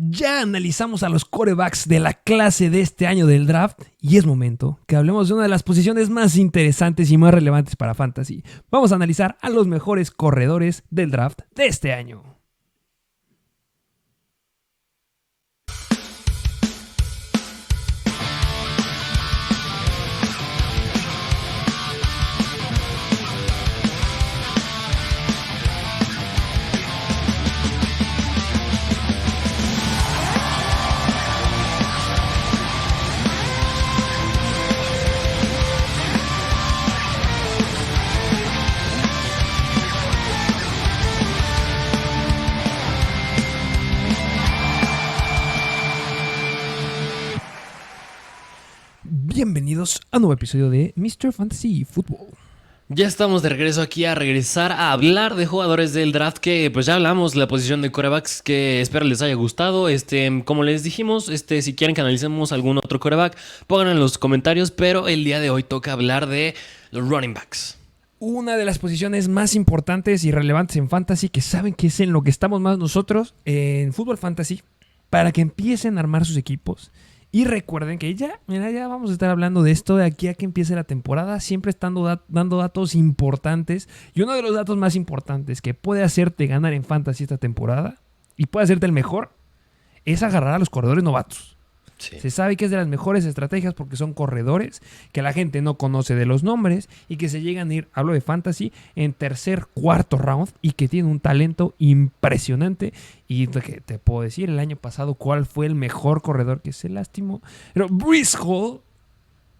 Ya analizamos a los quarterbacks de la clase de este año del draft y es momento que hablemos de una de las posiciones más interesantes y más relevantes para Fantasy. Vamos a analizar a los mejores corredores del draft de este año. Bienvenidos a un nuevo episodio de Mr. Fantasy Football. Ya estamos de regreso aquí a regresar a hablar de jugadores del draft que pues ya hablamos de la posición de quarterbacks, que espero les haya gustado. Como les dijimos, si quieren que analicemos algún otro quarterback, pónganlo en los comentarios, pero el día de hoy toca hablar de los running backs. Una de las posiciones más importantes y relevantes en Fantasy, que saben que es en lo que estamos más nosotros en Fútbol Fantasy, para que empiecen a armar sus equipos. Y recuerden que ya vamos a estar hablando de esto de aquí a que empiece la temporada, siempre estando dando datos importantes. Y uno de los datos más importantes que puede hacerte ganar en Fantasy esta temporada, y puede hacerte el mejor, es agarrar a los corredores novatos. Sí. Se sabe que es de las mejores estrategias porque son corredores que la gente no conoce de los nombres y que se llegan a ir, hablo de Fantasy, en tercer, cuarto round y que tienen un talento impresionante. Y que te puedo decir, el año pasado, ¿cuál fue el mejor corredor que se lastimó? Pero Breece Hall,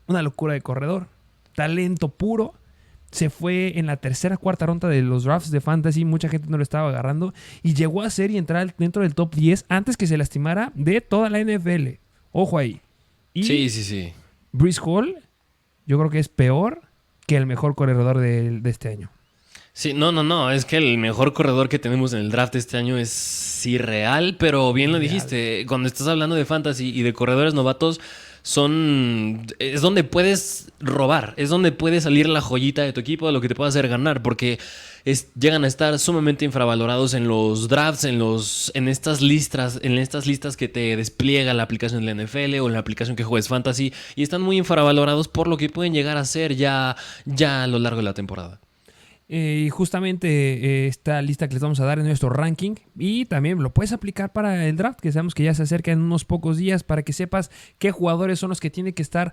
una locura de corredor, talento puro. Se fue en la tercera, cuarta ronda de los drafts de Fantasy. Mucha gente no lo estaba agarrando y llegó a ser y entrar dentro del top 10 antes que se lastimara de toda la NFL. Ojo ahí. Y Sí. Breece Hall, yo creo que es peor que el mejor corredor de este año. Sí, no, es que el mejor corredor que tenemos en el draft este año es irreal, pero bien lo dijiste, cuando estás hablando de fantasy y de corredores novatos, es donde puedes robar, es donde puede salir la joyita de tu equipo, de lo que te puede hacer ganar, porque llegan a estar sumamente infravalorados en los drafts, en estas listas que te despliega la aplicación de la NFL o la aplicación que juegues fantasy, y están muy infravalorados por lo que pueden llegar a ser ya a lo largo de la temporada. Y justamente esta lista que les vamos a dar en nuestro ranking, y también lo puedes aplicar para el draft, que sabemos que ya se acerca en unos pocos días, para que sepas qué jugadores son los que tienes que estar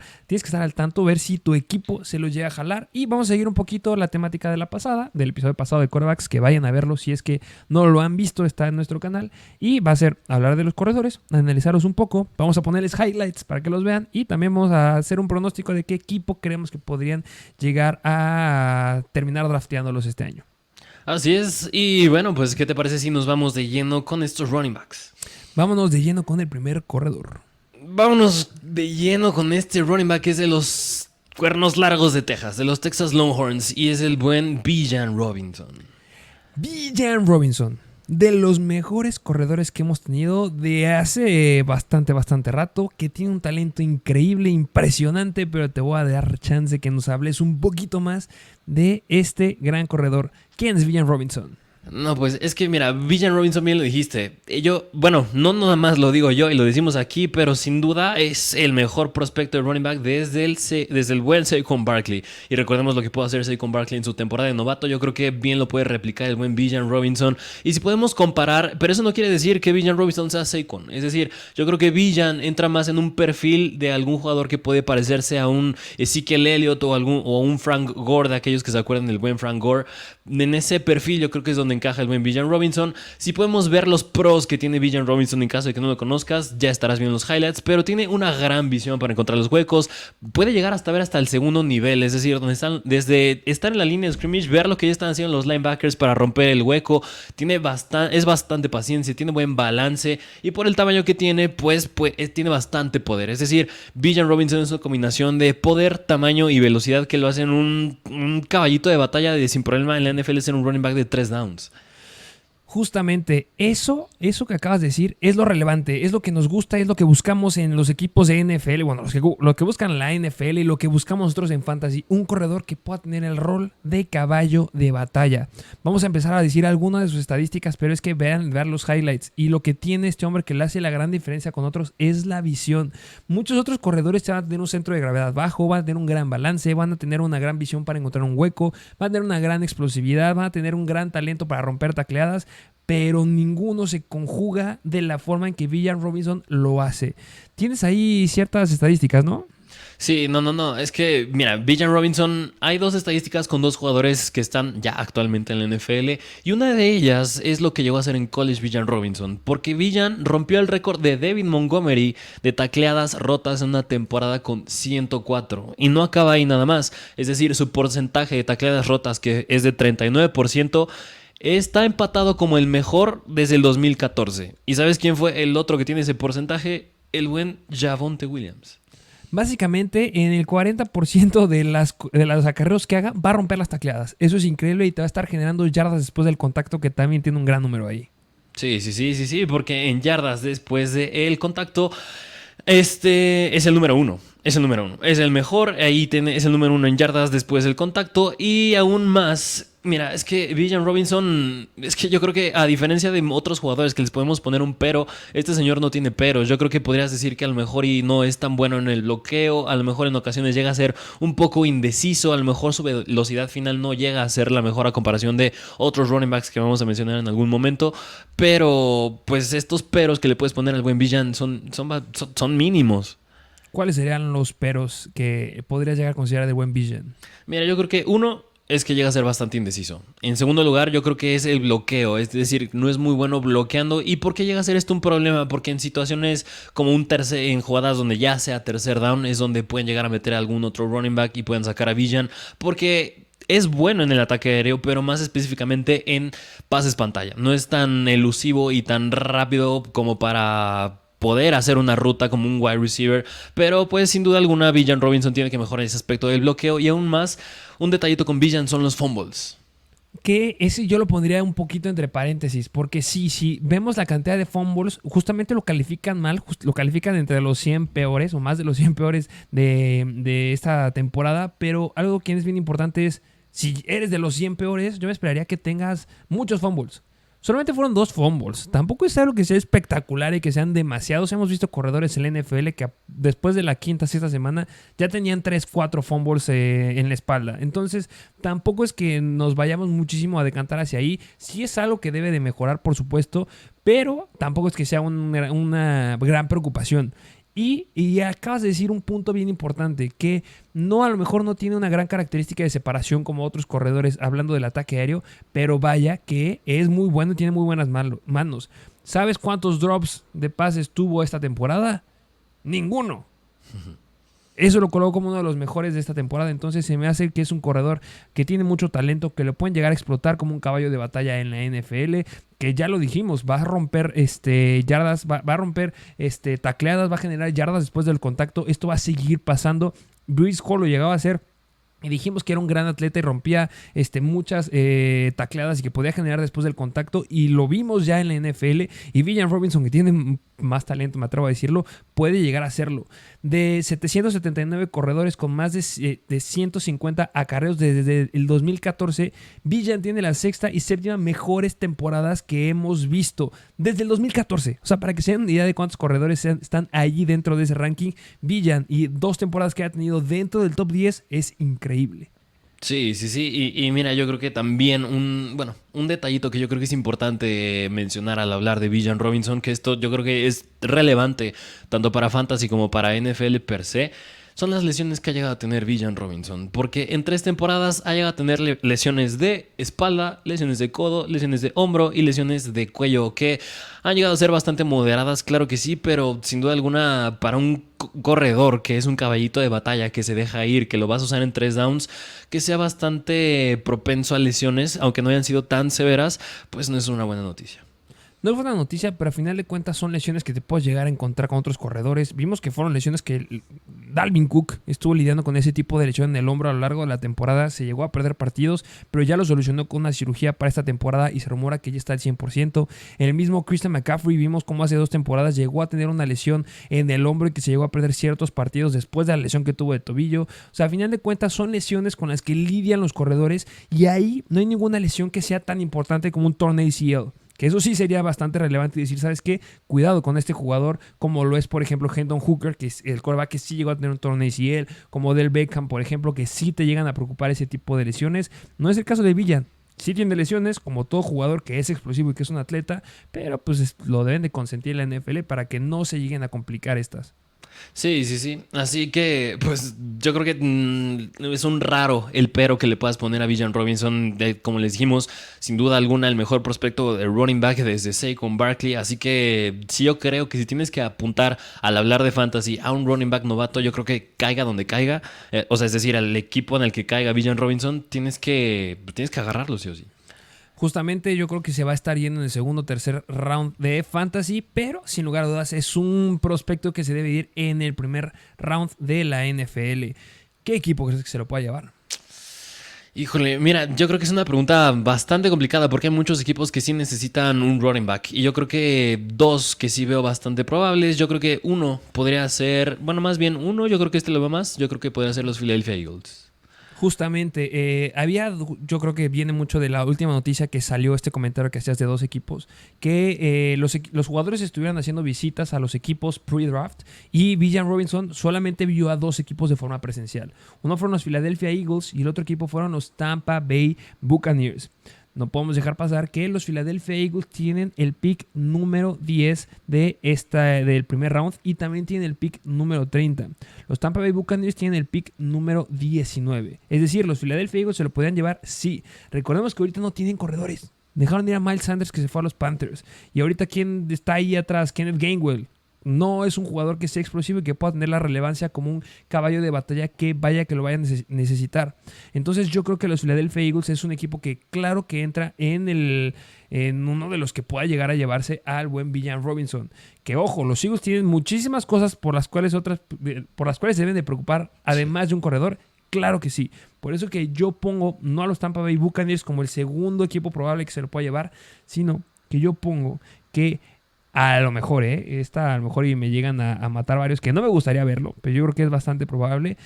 al tanto, ver si tu equipo se los llega a jalar. Y vamos a seguir un poquito la temática del episodio pasado de quarterbacks, que vayan a verlo si es que no lo han visto, está en nuestro canal, y va a ser hablar de los corredores, analizarlos un poco, vamos a ponerles highlights para que los vean, y también vamos a hacer un pronóstico de qué equipo creemos que podrían llegar a terminar drafteando este año. Así es, y bueno, pues ¿qué te parece si nos vamos de lleno con estos running backs? Vámonos de lleno con el primer corredor. Vámonos de lleno con este running back que es de los Cuernos Largos de Texas, de los Texas Longhorns, y es el buen Bijan Robinson. Bijan Robinson, de los mejores corredores que hemos tenido de hace bastante rato, que tiene un talento increíble, impresionante, pero te voy a dar chance que nos hables un poquito más de este gran corredor. ¿Quién es Bijan Robinson? No, pues es que mira, Bijan Robinson, bien lo dijiste. No nada más lo digo yo y lo decimos aquí, pero sin duda es el mejor prospecto de running back desde el buen Saquon Barkley. Y recordemos lo que pudo hacer Saquon Barkley en su temporada de novato. Yo creo que bien lo puede replicar el buen Bijan Robinson. Y si podemos comparar, pero eso no quiere decir que Bijan Robinson sea Saquon. Es decir, yo creo que Bijan entra más en un perfil de algún jugador que puede parecerse a un Ezekiel Elliott o un Frank Gore, de aquellos que se acuerdan del buen Frank Gore. En ese perfil yo creo que es donde encaja el buen Bijan Robinson. Si podemos ver los pros que tiene Bijan Robinson, en caso de que no lo conozcas, ya estarás viendo los highlights, pero tiene una gran visión para encontrar los huecos. Puede llegar hasta ver hasta el segundo nivel, es decir, desde estar en la línea de scrimmage, ver lo que ya están haciendo los linebackers para romper el hueco. Es bastante paciencia, tiene buen balance, y por el tamaño que tiene, pues tiene bastante poder. Es decir, Bijan Robinson es una combinación de poder, tamaño y velocidad que lo hacen un caballito de batalla sin problema en la NFL ser un running back de 3 downs. Justamente eso que acabas de decir es lo relevante, es lo que nos gusta, es lo que buscamos en los equipos de NFL, bueno, lo que buscan la NFL y lo que buscamos nosotros en Fantasy, un corredor que pueda tener el rol de caballo de batalla. Vamos a empezar a decir algunas de sus estadísticas, pero es que vean los highlights y lo que tiene este hombre que le hace la gran diferencia con otros es la visión. Muchos otros corredores van a tener un centro de gravedad bajo, van a tener un gran balance, van a tener una gran visión para encontrar un hueco, van a tener una gran explosividad, van a tener un gran talento para romper tacleadas, pero ninguno se conjuga de la forma en que Villan Robinson lo hace. Tienes ahí ciertas estadísticas, ¿no? Sí, no. Es que, mira, Villan Robinson, hay 2 estadísticas con 2 jugadores que están ya actualmente en la NFL. Y una de ellas es lo que llegó a hacer en college Villan Robinson. Porque Villan rompió el récord de David Montgomery de tacleadas rotas en una temporada con 104. Y no acaba ahí nada más. Es decir, su porcentaje de tacleadas rotas, que es de 39%, está empatado como el mejor desde el 2014. ¿Y sabes quién fue el otro que tiene ese porcentaje? El buen Javonte Williams. Básicamente, en el 40% de los acarreos que haga, va a romper las tacleadas. Eso es increíble y te va a estar generando yardas después del contacto, que también tiene un gran número ahí. Sí, porque en yardas después del contacto, este es el número 1. Es el número 1. Es el mejor. Ahí es el número 1 en yardas después del contacto. Y aún más, mira, es que Villan Robinson, es que yo creo que a diferencia de otros jugadores que les podemos poner un pero, este señor no tiene peros. Yo creo que podrías decir que a lo mejor y no es tan bueno en el bloqueo, a lo mejor en ocasiones llega a ser un poco indeciso, a lo mejor su velocidad final no llega a ser la mejor a comparación de otros running backs que vamos a mencionar en algún momento, pero pues estos peros que le puedes poner al buen Villan son mínimos. ¿Cuáles serían los peros que podrías llegar a considerar de buen Villan? Mira, yo creo que uno es que llega a ser bastante indeciso. En segundo lugar, yo creo que es el bloqueo. Es decir, no es muy bueno bloqueando. ¿Y por qué llega a ser esto un problema? Porque en situaciones como en jugadas donde ya sea tercer down, es donde pueden llegar a meter a algún otro running back y pueden sacar a Villan. Porque es bueno en el ataque aéreo, pero más específicamente en pases pantalla. No es tan elusivo y tan rápido como para poder hacer una ruta como un wide receiver, pero pues sin duda alguna Villan Robinson tiene que mejorar ese aspecto del bloqueo. Y aún más, un detallito con Villan son los fumbles. Que ese yo lo pondría un poquito entre paréntesis, porque sí, vemos la cantidad de fumbles, justamente lo califican mal, lo califican entre los 100 peores o más de los 100 peores de esta temporada, pero algo que es bien importante es, si eres de los 100 peores, yo me esperaría que tengas muchos fumbles. Solamente fueron 2 fumbles. Tampoco es algo que sea espectacular y que sean demasiados. Hemos visto corredores en la NFL que después de la quinta, sexta semana ya tenían 3, 4 fumbles en la espalda. Entonces, tampoco es que nos vayamos muchísimo a decantar hacia ahí. Sí es algo que debe de mejorar, por supuesto, pero tampoco es que sea una gran preocupación. Y acabas de decir un punto bien importante, que no, a lo mejor no tiene una gran característica de separación como otros corredores hablando del ataque aéreo, pero vaya que es muy bueno y tiene muy buenas manos. ¿Sabes cuántos drops de pases tuvo esta temporada? Ninguno. Eso lo coloco como uno de los mejores de esta temporada. Entonces se me hace que es un corredor que tiene mucho talento, que lo pueden llegar a explotar como un caballo de batalla en la NFL, que ya lo dijimos, va a romper yardas, va a romper tacleadas, va a generar yardas después del contacto. Esto va a seguir pasando. Breece Hall lo llegaba a hacer. Y dijimos que era un gran atleta y rompía muchas tacleadas y que podía generar después del contacto. Y lo vimos ya en la NFL. Y Villan Robinson, que tiene más talento, me atrevo a decirlo, puede llegar a hacerlo. De 779 corredores con más de 150 acarreos desde el 2014, Villan tiene la sexta y séptima mejores temporadas que hemos visto desde el 2014. O sea, para que se den una idea de cuántos corredores están allí dentro de ese ranking, Villan, y 2 temporadas que ha tenido dentro del top 10 es increíble. Sí. Y mira, yo creo que también un detallito que yo creo que es importante mencionar al hablar de Villan Robinson, que esto yo creo que es relevante tanto para Fantasy como para NFL per se, son las lesiones que ha llegado a tener Villan Robinson. Porque en 3 temporadas ha llegado a tener lesiones de espalda, lesiones de codo, lesiones de hombro y lesiones de cuello, que han llegado a ser bastante moderadas, claro que sí, pero sin duda alguna para un corredor que es un caballito de batalla, que se deja ir, que lo vas a usar en 3 downs, que sea bastante propenso a lesiones, aunque no hayan sido tan severas, pues no es una buena noticia. No fue una noticia, pero a final de cuentas son lesiones que te puedes llegar a encontrar con otros corredores. Vimos que fueron lesiones que Dalvin Cook estuvo lidiando con ese tipo de lesión en el hombro a lo largo de la temporada. Se llegó a perder partidos, pero ya lo solucionó con una cirugía para esta temporada y se rumora que ya está al 100%. El mismo Christian McCaffrey vimos cómo hace 2 temporadas llegó a tener una lesión en el hombro y que se llegó a perder ciertos partidos después de la lesión que tuvo de tobillo. O sea, a final de cuentas son lesiones con las que lidian los corredores y ahí no hay ninguna lesión que sea tan importante como un torn ACL. Que eso sí sería bastante relevante y decir, ¿sabes qué? Cuidado con este jugador, como lo es, por ejemplo, Hendon Hooker, que es el quarterback que sí llegó a tener un torneo ACL, como Del Beckham, por ejemplo, que sí te llegan a preocupar ese tipo de lesiones. No es el caso de Villan. Sí tiene lesiones, como todo jugador que es explosivo y que es un atleta, pero pues lo deben de consentir en la NFL para que no se lleguen a complicar estas. Sí, sí, sí. Así que, pues, yo creo que es un raro el pero que le puedas poner a Bijan Robinson. Como les dijimos, sin duda alguna, el mejor prospecto de running back desde Saquon Barkley. Así que, sí, yo creo que si tienes que apuntar al hablar de fantasy a un running back novato, yo creo que caiga donde caiga. O sea, es decir, al equipo en el que caiga Bijan Robinson, tienes que agarrarlo, sí o sí. Justamente yo creo que se va a estar yendo en el segundo o tercer round de Fantasy, pero sin lugar a dudas es un prospecto que se debe ir en el primer round de la NFL. ¿Qué equipo crees que se lo pueda llevar? Híjole, mira, yo creo que es una pregunta bastante complicada porque hay muchos equipos que sí necesitan un running back. Y yo creo que 2 que sí veo bastante probables. Yo creo que uno podría ser, bueno, más bien uno, yo creo que este lo veo más. Yo creo que podría ser los Philadelphia Eagles. Justamente, yo creo que viene mucho de la última noticia que salió este comentario que hacías de 2 equipos, que los jugadores estuvieran haciendo visitas a los equipos pre-draft y Bijan Robinson solamente vio a 2 equipos de forma presencial. Uno fueron los Philadelphia Eagles y el otro equipo fueron los Tampa Bay Buccaneers. No podemos dejar pasar que los Philadelphia Eagles tienen el pick número 10 del primer round y también tienen el pick número 30. Los Tampa Bay Buccaneers tienen el pick número 19. Es decir, los Philadelphia Eagles se lo podían llevar, sí. Recordemos que ahorita no tienen corredores. Dejaron de ir a Miles Sanders que se fue a los Panthers. Y ahorita, ¿quién está ahí atrás? Kenneth Gainwell. No es un jugador que sea explosivo y que pueda tener la relevancia como un caballo de batalla que vaya que lo vaya a necesitar. Entonces yo creo que los Philadelphia Eagles es un equipo que claro que entra en uno de los que pueda llegar a llevarse al buen Bijan Robinson. Que ojo, los Eagles tienen muchísimas cosas por las cuales se deben de preocupar, además de un corredor. Claro que sí. Por eso que yo pongo no a los Tampa Bay Buccaneers como el segundo equipo probable que se lo pueda llevar, sino que yo pongo que a lo mejor, a lo mejor y me llegan a matar varios, que no me gustaría verlo, pero yo creo que es bastante probable.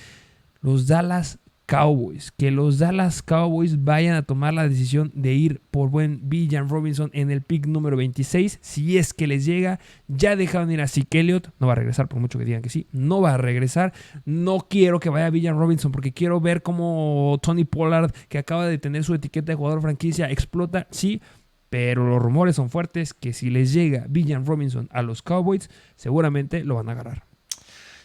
Los Dallas Cowboys, que los Dallas Cowboys vayan a tomar la decisión de ir por buen Bijan Robinson en el pick número 26, si es que les llega. Ya dejaron ir a Zeke Elliott, no va a regresar por mucho que digan que sí, no va a regresar. No quiero que vaya Bijan Robinson porque quiero ver cómo Tony Pollard, que acaba de tener su etiqueta de jugador franquicia, explota, sí. Pero los rumores son fuertes que si les llega Bijan Robinson a los Cowboys, seguramente lo van a agarrar.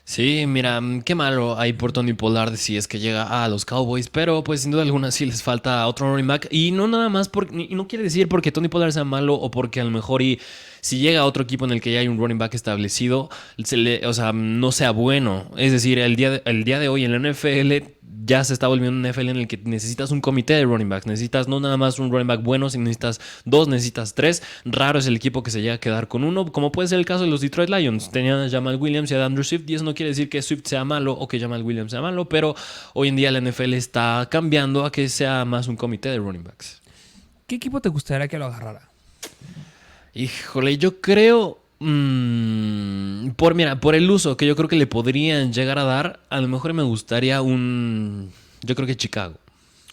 Sí, mira, qué malo hay por Tony Pollard si es que llega a los Cowboys, pero pues sin duda alguna sí les falta otro running back. Y no nada más, y no quiere decir porque Tony Pollard sea malo o porque a lo mejor si llega a otro equipo en el que ya hay un running back establecido, no sea bueno. Es decir, el día de hoy en la NFL ya se está volviendo un NFL en el que necesitas un comité de running backs. Necesitas no nada más un running back bueno, sino necesitas 2, necesitas 3. Raro es el equipo que se llega a quedar con uno, como puede ser el caso de los Detroit Lions. Tenían a Jamal Williams y a Andrew Swift, y eso no quiere decir que Swift sea malo o que Jamal Williams sea malo, pero hoy en día la NFL está cambiando a que sea más un comité de running backs. ¿Qué equipo te gustaría que lo agarrara? Híjole, yo creo... por el uso que yo creo que le podrían llegar a dar, a lo mejor me gustaría yo creo que Chicago.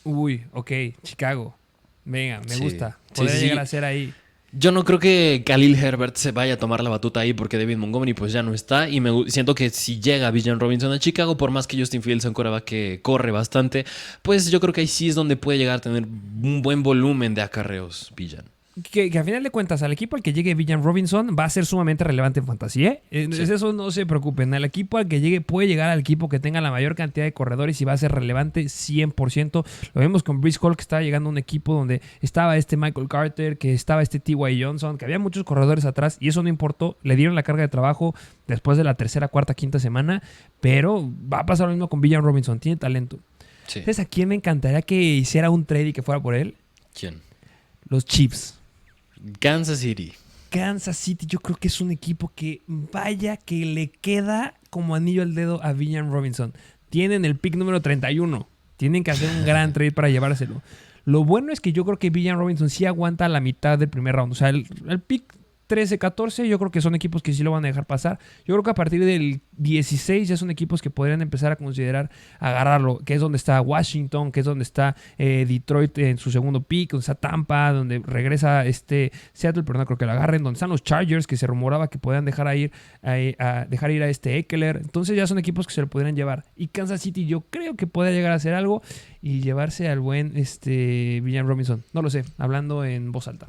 Uy, ok, Chicago. Venga, me gusta. Sí, Podría sí, llegar a ser ahí. Yo no creo que Khalil Herbert se vaya a tomar la batuta ahí porque David Montgomery pues ya no está. Y siento que si llega Bijan Robinson a Chicago, por más que Justin Fields sea un quarterback que corre bastante, pues yo creo que ahí sí es donde puede llegar a tener un buen volumen de acarreos Bijan. Que a final de cuentas, al equipo al que llegue Bijan Robinson va a ser sumamente relevante en fantasía. Sí. Eso no se preocupen. El equipo al que llegue puede llegar al equipo que tenga la mayor cantidad de corredores y va a ser relevante 100%. Lo vemos con Breece Hall, que estaba llegando a un equipo donde estaba Michael Carter, que estaba T.Y. Johnson, que había muchos corredores atrás y eso no importó. Le dieron la carga de trabajo después de la tercera, cuarta, quinta semana, pero va a pasar lo mismo con Bijan Robinson. Tiene talento. Sí. ¿Sabes a quién me encantaría que hiciera un trade y que fuera por él? ¿Quién? Los Chiefs. Kansas City. Kansas City yo creo que es un equipo que vaya que le queda como anillo al dedo a Villan Robinson. Tienen el pick número 31. Tienen que hacer un gran trade para llevárselo. Lo bueno es que yo creo que Villan Robinson sí aguanta la mitad del primer round. O sea, el pick 13-14 yo creo que son equipos que sí lo van a dejar pasar. Yo creo que a partir del 16 ya son equipos que podrían empezar a considerar agarrarlo, que es donde está Washington, que es donde está Detroit en su segundo pick, donde está Tampa, donde regresa Seattle, pero no creo que lo agarren, donde están los Chargers, que se rumoraba que podían dejar ir a Eckler. Entonces ya son equipos que se lo podrían llevar. Y Kansas City yo creo que puede llegar a hacer algo y llevarse al buen Villan Robinson. No lo sé, hablando en voz alta.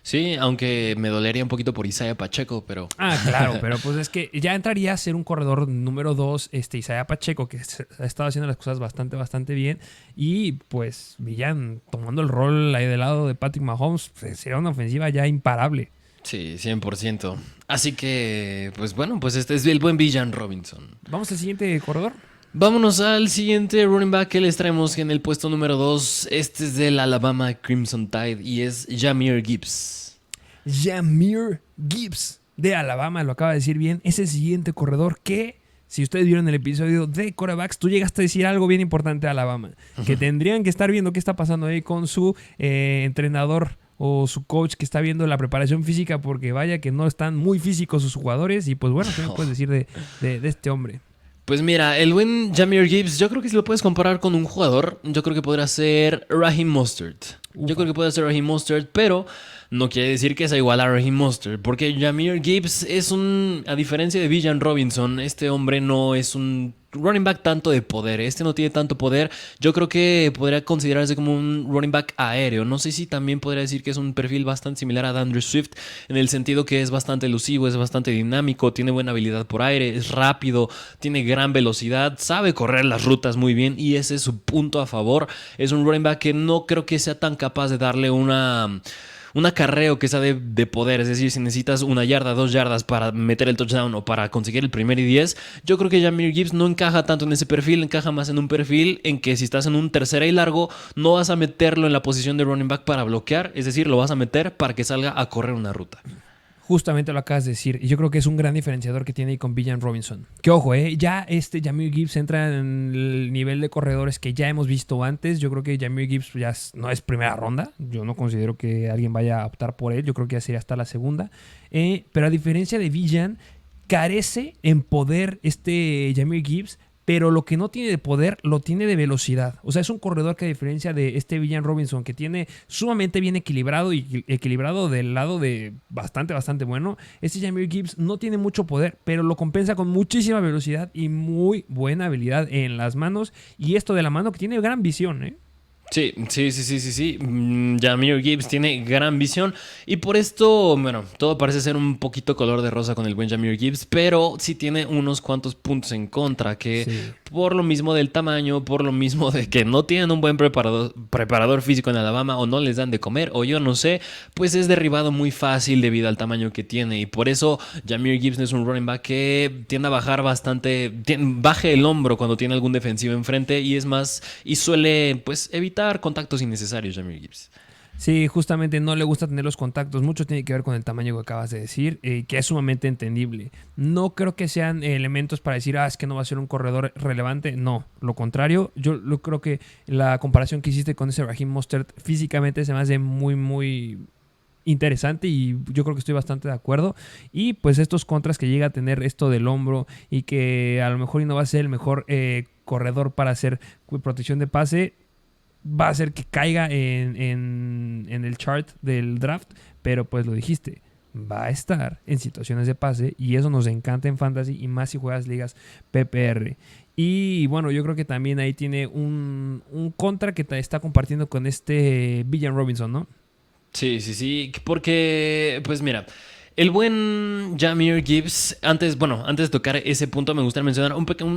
Sí, aunque me dolería un poquito por Isaiah Pacheco, pero... Ah, claro, pero pues es que ya entraría a ser un corredor número 2, Isaiah Pacheco, que ha estado haciendo las cosas bastante bien. Y pues Villan tomando el rol ahí del lado de Patrick Mahomes, pues, sería una ofensiva ya imparable. Sí, 100%. Así que, pues bueno, pues este es el buen Villan Robinson. Vamos al siguiente corredor. Vámonos al siguiente running back que les traemos en el puesto número 2. Este es del Alabama Crimson Tide y es Jahmyr Gibbs. Jahmyr Gibbs de Alabama, lo acaba de decir bien. Ese siguiente corredor que, si ustedes vieron el episodio de quarterbacks, tú llegaste a decir algo bien importante a Alabama. Que tendrían que estar viendo qué está pasando ahí con su entrenador o su coach que está viendo la preparación física, porque vaya que no están muy físicos sus jugadores. Y pues bueno, ¿qué me puedes decir de este hombre? Pues mira, el buen Jahmyr Gibbs, yo creo que si lo puedes comparar con un jugador, yo creo que podría ser Raheem Mostert. Yo creo que puede ser Raheem Mostert, pero no quiere decir que sea igual a Raheem Mostert, porque Jahmyr Gibbs es a diferencia de Villan Robinson, este hombre no es un running back tanto de poder. Este no tiene tanto poder. Yo creo que podría considerarse como un running back aéreo. No sé si también podría decir que es un perfil bastante similar a DeAndre Swift, en el sentido que es bastante elusivo, es bastante dinámico, tiene buena habilidad por aire, es rápido, tiene gran velocidad, sabe correr las rutas muy bien y ese es su punto a favor. Es un running back que no creo que sea tan capaz de darle un acarreo que sea de poder, es decir, si necesitas 1 yarda, 2 yardas para meter el touchdown o para conseguir el primer y 10, yo creo que Jahmyr Gibbs no encaja tanto en ese perfil, encaja más en un perfil en que si estás en un tercera y largo, no vas a meterlo en la posición de running back para bloquear, es decir, lo vas a meter para que salga a correr una ruta. Justamente lo acabas de decir. Y yo creo que es un gran diferenciador que tiene ahí con Villan Robinson. Que ojo, ya Jahmyr Gibbs entra en el nivel de corredores que ya hemos visto antes. Yo creo que Jahmyr Gibbs ya no es primera ronda. Yo no considero que alguien vaya a optar por él. Yo creo que ya sería hasta la segunda. Pero a diferencia de Villan, carece en poder Jahmyr Gibbs, pero lo que no tiene de poder lo tiene de velocidad. O sea, es un corredor que a diferencia de Villan Robinson, que tiene sumamente bien equilibrado y equilibrado del lado de bastante bueno, Jahmyr Gibbs no tiene mucho poder, pero lo compensa con muchísima velocidad y muy buena habilidad en las manos. Y esto de la mano que tiene gran visión, ¿eh? Sí. Jahmyr Gibbs tiene gran visión y por esto, bueno, todo parece ser un poquito color de rosa con el buen Jahmyr Gibbs, pero sí tiene unos cuantos puntos en contra que por lo mismo del tamaño, por lo mismo de que no tienen un buen preparador físico en Alabama o no les dan de comer o yo no sé, pues es derribado muy fácil debido al tamaño que tiene y por eso Jahmyr Gibbs es un running back que tiende a bajar bastante, baje el hombro cuando tiene algún defensivo enfrente y es más, y suele pues evitar contactos innecesarios Jahmyr Gibbs. Sí, justamente no le gusta tener los contactos. Mucho tiene que ver con el tamaño que acabas de decir, que es sumamente entendible. No creo que sean elementos para decir, es que no va a ser un corredor relevante. No, lo contrario. Yo creo que la comparación que hiciste con ese Raheem Mostert físicamente se me hace muy interesante y yo creo que estoy bastante de acuerdo. Y pues estos contras que llega a tener esto del hombro y que a lo mejor no va a ser el mejor corredor para hacer protección de pase, va a hacer que caiga en el chart del draft, pero pues lo dijiste, va a estar en situaciones de pase y eso nos encanta en fantasy y más si juegas ligas PPR. Y bueno, yo creo que también ahí tiene un contra que está compartiendo con Villan Robinson, ¿no? Sí, porque pues mira, el buen Jahmyr Gibbs, antes de tocar ese punto me gustaría mencionar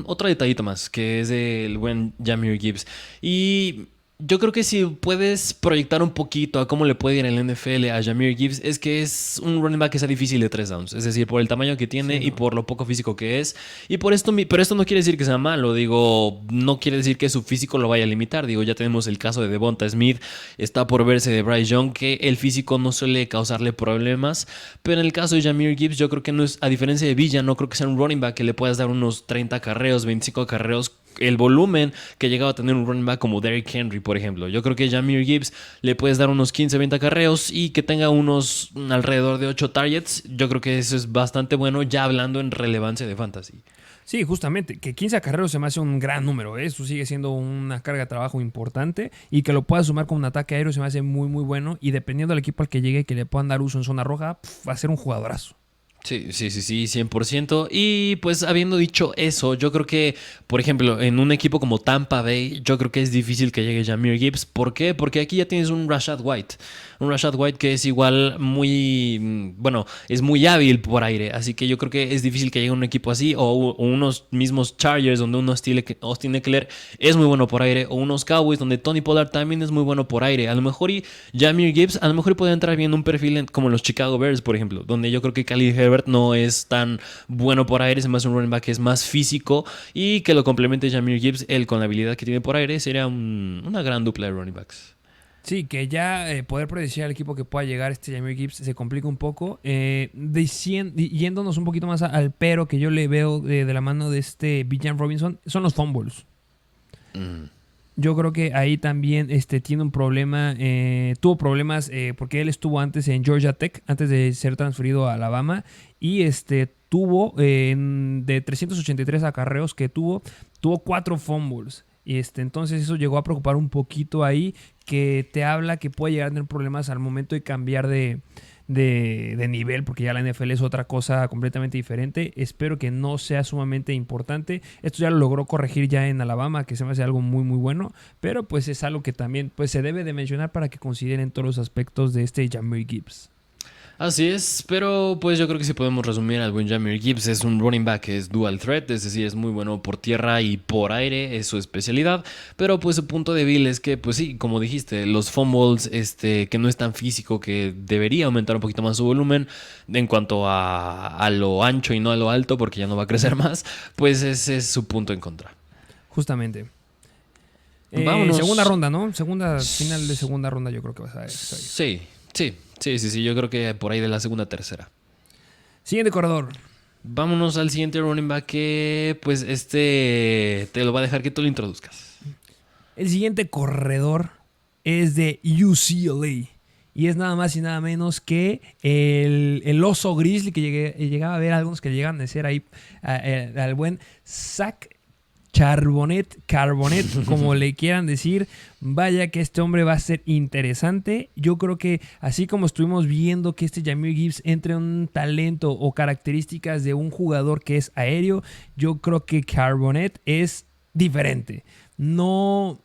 otro detallito más, que es el buen Jahmyr Gibbs. Y Yo creo que si puedes proyectar un poquito a cómo le puede ir en la NFL a Jahmyr Gibbs, es que es un running back que sea difícil de 3 downs. Es decir, por el tamaño que tiene Sí, y no. por lo poco físico que es. Y por esto, pero esto no quiere decir que sea malo. Digo, no quiere decir que su físico lo vaya a limitar. Digo, ya tenemos el caso de Devonta Smith. Está por verse de Bryce Young, que el físico no suele causarle problemas. Pero en el caso de Jahmyr Gibbs, yo creo que no es, a diferencia de Villa, no creo que sea un running back que le puedas dar unos 30 carreos, 25 carreos, el volumen que llegaba a tener un running back como Derrick Henry, por ejemplo. Yo creo que Jahmyr Gibbs le puedes dar unos 15, 20 carreos y que tenga unos alrededor de 8 targets. Yo creo que eso es bastante bueno, ya hablando en relevancia de fantasy. Sí, justamente, que 15 acarreos se me hace un gran número, ¿eh? Eso sigue siendo una carga de trabajo importante y que lo pueda sumar con un ataque aéreo se me hace muy, muy bueno y dependiendo del equipo al que llegue, que le puedan dar uso en zona roja, va a ser un jugadorazo. Sí, sí, sí, sí, 100%. Y pues habiendo dicho eso, yo creo que, por ejemplo, en un equipo como Tampa Bay, yo creo que es difícil que llegue Jahmyr Gibbs. ¿Por qué? Porque aquí ya tienes un Rashad White. Un Rashad White que es igual muy, bueno, es muy hábil por aire. Así que yo creo que es difícil que llegue un equipo así. O unos mismos Chargers donde un Austin Eckler es muy bueno por aire. O unos Cowboys donde Tony Pollard también es muy bueno por aire. A lo mejor y Jahmyr Gibbs, a lo mejor puede entrar bien en un perfil como los Chicago Bears, por ejemplo. Donde yo creo que Khalil Herbert no es tan bueno por aire. Es más un running back que es más físico. Y que lo complemente Jahmyr Gibbs, él con la habilidad que tiene por aire, sería una gran dupla de running backs. Sí, que ya poder predecir al equipo que pueda llegar este Jahmyr Gibbs se complica un poco. Yéndonos un poquito más al pero que yo le veo de la mano de este Bijan Robinson, son los fumbles. Mm. Yo creo que ahí también tiene un problema, tuvo problemas porque él estuvo antes en Georgia Tech, antes de ser transferido a Alabama, y tuvo de 383 acarreos que tuvo 4 fumbles. Y entonces eso llegó a preocupar un poquito ahí, que te habla que puede llegar a tener problemas al momento de cambiar de nivel, porque ya la NFL es otra cosa completamente diferente. Espero que no sea sumamente importante. Esto ya lo logró corregir ya en Alabama, que se me hace algo muy muy bueno, pero pues es algo que también pues se debe de mencionar para que consideren todos los aspectos de este Jahmyr Gibbs. Así es, pero pues yo creo que si podemos resumir al buen Jahmyr Gibbs, es un running back que es dual threat, es decir, es muy bueno por tierra y por aire, es su especialidad, pero pues su punto débil es que, pues sí, como dijiste, los fumbles, que no es tan físico, que debería aumentar un poquito más su volumen en cuanto a lo ancho y no a lo alto, porque ya no va a crecer más, pues ese es su punto en contra. Justamente. Segunda Vámonos. ronda, ¿no? Final de segunda ronda yo creo que vas a ir. Sí, sí, sí, sí, sí, yo creo que por ahí de la segunda, tercera. Siguiente corredor. Vámonos al siguiente running back que pues te lo va a dejar que tú lo introduzcas. El siguiente corredor es de UCLA. Y es nada más y nada menos que el oso grizzly que llegaba a ver algunos que llegan a ser ahí al buen Zach Carbonet, como le quieran decir. Vaya que este hombre va a ser interesante. Yo creo que así como estuvimos viendo que este Jahmyr Gibbs entre un talento o características de un jugador que es aéreo, yo creo que Carbonet es diferente. No,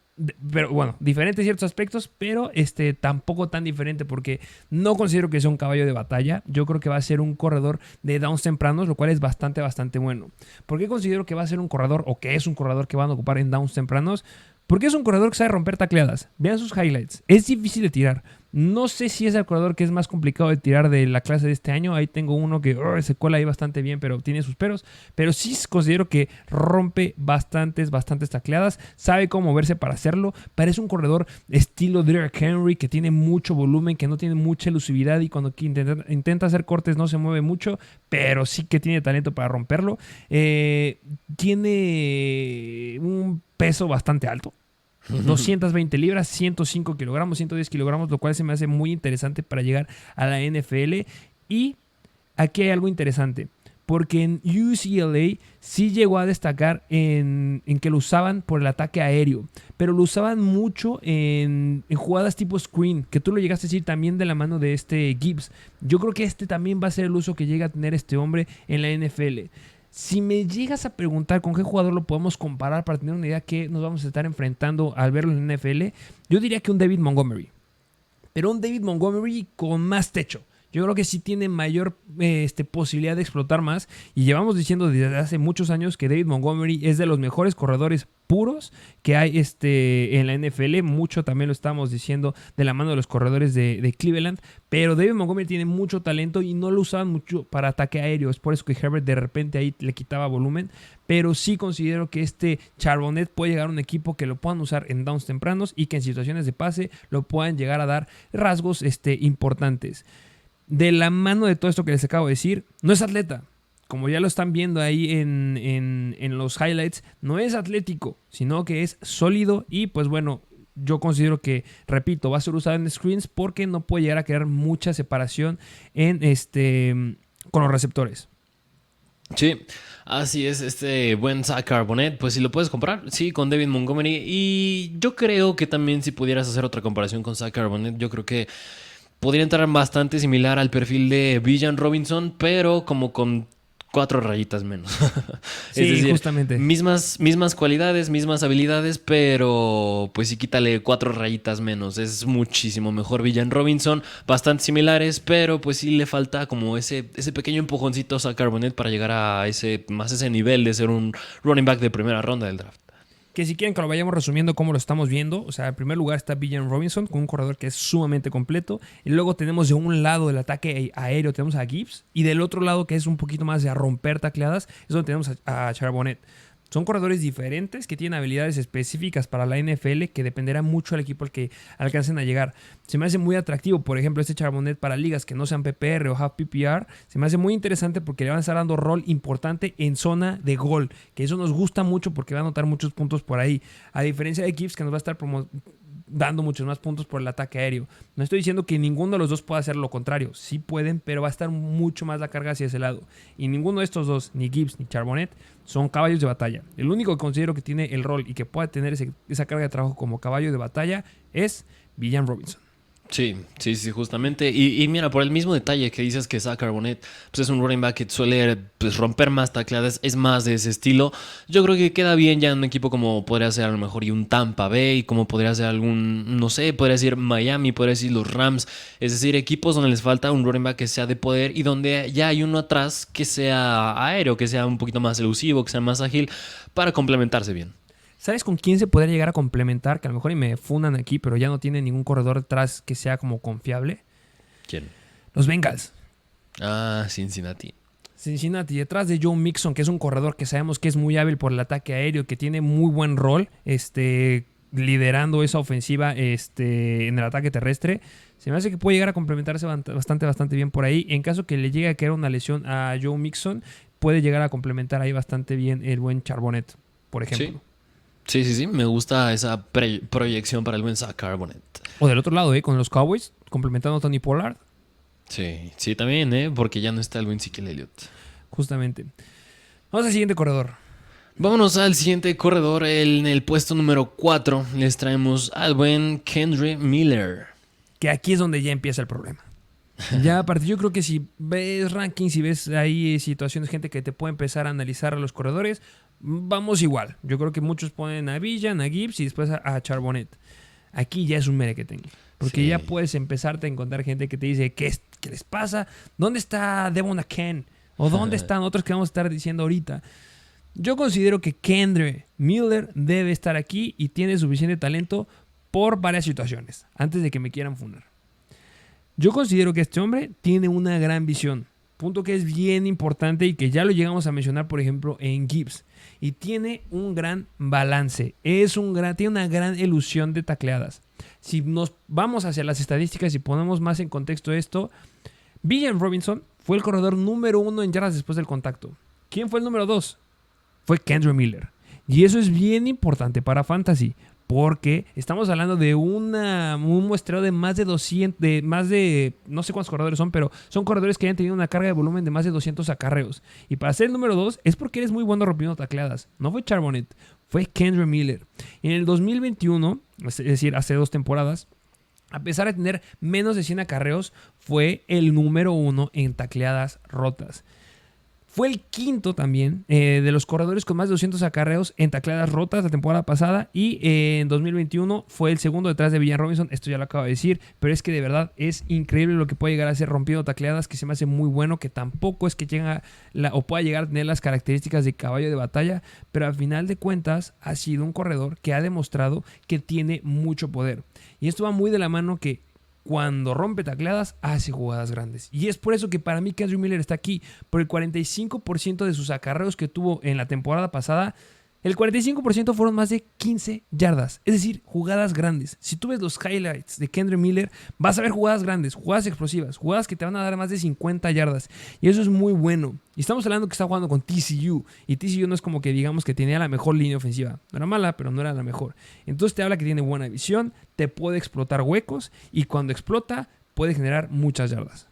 pero bueno, diferente en ciertos aspectos, pero tampoco tan diferente porque no considero que sea un caballo de batalla. Yo creo que va a ser un corredor de downs tempranos, lo cual es bastante, bastante bueno. ¿Por qué considero que va a ser un corredor o que es un corredor que van a ocupar en downs tempranos? Porque es un corredor que sabe romper tacleadas. Vean sus highlights. Es difícil de tirar. No sé si es el corredor que es más complicado de tirar de la clase de este año. Ahí tengo uno que se cuela ahí bastante bien, pero tiene sus peros. Pero sí considero que rompe bastantes tacleadas. Sabe cómo moverse para hacerlo. Parece un corredor estilo Derrick Henry, que tiene mucho volumen, que no tiene mucha elusividad y cuando intenta hacer cortes no se mueve mucho, pero sí que tiene talento para romperlo. Tiene un peso bastante alto. 220 libras, 105 kilogramos, 110 kilogramos, lo cual se me hace muy interesante para llegar a la NFL. Y aquí hay algo interesante, porque en UCLA sí llegó a destacar en que lo usaban por el ataque aéreo, pero lo usaban mucho en jugadas tipo screen, que tú lo llegaste a decir también de la mano de Gibbs. Yo creo que también va a ser el uso que llega a tener este hombre en la NFL. Si me llegas a preguntar con qué jugador lo podemos comparar para tener una idea que nos vamos a estar enfrentando al verlo en la NFL, yo diría que un David Montgomery. Pero un David Montgomery con más techo. yo creo que sí tiene mayor posibilidad de explotar más. Y llevamos diciendo desde hace muchos años que David Montgomery es de los mejores corredores puros que hay en la NFL. Mucho también lo estamos diciendo de la mano de los corredores de Cleveland. Pero David Montgomery tiene mucho talento y no lo usaban mucho para ataque aéreo. Es por eso que Herbert de repente ahí le quitaba volumen. Pero sí considero que Charbonnet puede llegar a un equipo que lo puedan usar en downs tempranos y que en situaciones de pase lo puedan llegar a dar rasgos importantes. De la mano de todo esto que les acabo de decir, no es atleta. Como ya lo están viendo ahí en los highlights, no es atlético, sino que es sólido y pues bueno, yo considero que, repito, va a ser usado en screens porque no puede llegar a crear mucha separación con los receptores. Sí, así es, buen Zach Charbonnet, pues si lo puedes comprar, sí, con David Montgomery. Y yo creo que también si pudieras hacer otra comparación con Zach Charbonnet, yo creo que podría entrar bastante similar al perfil de Bijan Robinson, pero como con 4 rayitas menos. Sí, es decir, justamente. Mismas cualidades, mismas habilidades, pero pues sí quítale 4 rayitas menos. Es muchísimo mejor Bijan Robinson, bastante similares, pero pues sí le falta como ese pequeño empujoncito a Zach Charbonnet para llegar a ese nivel de ser un running back de primera ronda del draft. Que si quieren que lo vayamos resumiendo cómo lo estamos viendo, o sea, en primer lugar está Bijan Robinson con un corredor que es sumamente completo, y luego tenemos de un lado del ataque aéreo tenemos a Gibbs, y del otro lado que es un poquito más de romper tacleadas, es donde tenemos a Charbonnet. Son corredores diferentes que tienen habilidades específicas para la NFL que dependerá mucho del equipo al que alcancen a llegar. Se me hace muy atractivo, por ejemplo, Charbonnet para ligas que no sean PPR o half PPR. Se me hace muy interesante porque le van a estar dando rol importante en zona de gol, que eso nos gusta mucho porque va a anotar muchos puntos por ahí. A diferencia de Gibbs, que nos va a estar dando muchos más puntos por el ataque aéreo. No estoy diciendo que ninguno de los dos pueda hacer lo contrario. Sí pueden, pero va a estar mucho más la carga hacia ese lado. Y ninguno de estos dos, ni Gibbs ni Charbonnet, son caballos de batalla. El único que considero que tiene el rol y que pueda tener esa carga de trabajo como caballo de batalla es Bijan Robinson. Sí, justamente. Y mira, por el mismo detalle que dices que Zach Charbonnet pues es un running back que suele pues, romper más tacleadas, es más de ese estilo. Yo creo que queda bien ya en un equipo como podría ser a lo mejor y un Tampa Bay, como podría ser algún, no sé, podría ser Miami, podría ser los Rams. Es decir, equipos donde les falta un running back que sea de poder y donde ya hay uno atrás que sea aéreo, que sea un poquito más elusivo, que sea más ágil para complementarse bien. ¿Sabes con quién se podría llegar a complementar? Que a lo mejor y me funan aquí, pero ya no tiene ningún corredor detrás que sea como confiable. ¿Quién? Los Bengals. Cincinnati. Detrás de Joe Mixon, que es un corredor que sabemos que es muy hábil por el ataque aéreo, que tiene muy buen rol, liderando esa ofensiva en el ataque terrestre. Se me hace que puede llegar a complementarse bastante bien por ahí. En caso que le llegue a caer una lesión a Joe Mixon, puede llegar a complementar ahí bastante bien el buen Charbonnet, por ejemplo. Sí, me gusta esa proyección para el buen Zach Charbonnet. O del otro lado, con los Cowboys, complementando a Tony Pollard. Sí, también, porque ya no está el buen Ezekiel Elliott. Justamente. Vamos al siguiente corredor. Vámonos al siguiente corredor. En el puesto número 4 les traemos al buen Kendre Miller. Que aquí es donde ya empieza el problema. Ya aparte, yo creo que si ves rankings, si ves ahí situaciones, gente que te puede empezar a analizar a los corredores, vamos igual. Yo creo que muchos ponen a Bijan, a Gibbs y después a Charbonnet. Aquí ya es un merequetengue. Porque ya puedes empezarte a encontrar gente que te dice, ¿qué les pasa? ¿Dónde está Devon Achane? ¿O dónde están otros que vamos a estar diciendo ahorita? Yo considero que Kendre Miller debe estar aquí y tiene suficiente talento por varias situaciones, antes de que me quieran funar. Yo considero que este hombre tiene una gran visión, punto que es bien importante y que ya lo llegamos a mencionar, por ejemplo, en Gibbs. Y tiene un gran balance, tiene una gran ilusión de tacleadas. Si nos vamos hacia las estadísticas y ponemos más en contexto esto, Bijan Robinson fue el corredor número 1 en yardas después del contacto. ¿Quién fue el número 2? Fue Kendre Miller. Y eso es bien importante para Fantasy, porque estamos hablando de un muestreo de más de 200, no sé cuántos corredores son, pero son corredores que hayan tenido una carga de volumen de más de 200 acarreos. Y para ser el número 2 es porque eres muy bueno rompiendo tacleadas. No fue Charbonnet, fue Kendre Miller. En el 2021, es decir, hace 2 temporadas, a pesar de tener menos de 100 acarreos, fue el número 1 en tacleadas rotas. Fue el quinto también de los corredores con más de 200 acarreos en tacleadas rotas la temporada pasada. Y en 2021 fue el segundo detrás de Villan Robinson. Esto ya lo acabo de decir, pero es que de verdad es increíble lo que puede llegar a ser rompiendo tacleadas, que se me hace muy bueno, que tampoco es que llega o pueda llegar a tener las características de caballo de batalla, pero al final de cuentas ha sido un corredor que ha demostrado que tiene mucho poder. Y esto va muy de la mano que cuando rompe tacleadas, hace jugadas grandes. Y es por eso que para mí Kendre Miller está aquí. Por el 45% de sus acarreos que tuvo en la temporada pasada, el 45% fueron más de 15 yardas. Es decir, jugadas grandes. Si tú ves los highlights de Kendre Miller, vas a ver jugadas grandes, jugadas explosivas, jugadas que te van a dar más de 50 yardas. Y eso es muy bueno. Y estamos hablando que está jugando con TCU. Y TCU no es como que digamos que tenía la mejor línea ofensiva. No era mala, pero no era la mejor. Entonces te habla que tiene buena visión, te puede explotar huecos y cuando explota puede generar muchas yardas.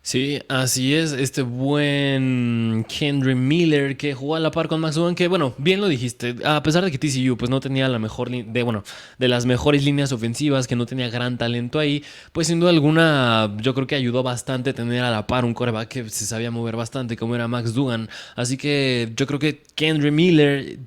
Sí, así es, este buen Kendre Miller que jugó a la par con Max Duggan, que bueno, bien lo dijiste, a pesar de que TCU pues no tenía la mejor de las mejores líneas ofensivas, que no tenía gran talento ahí, pues sin duda alguna yo creo que ayudó bastante tener a la par un quarterback que se sabía mover bastante como era Max Duggan, así que yo creo que Kendre Miller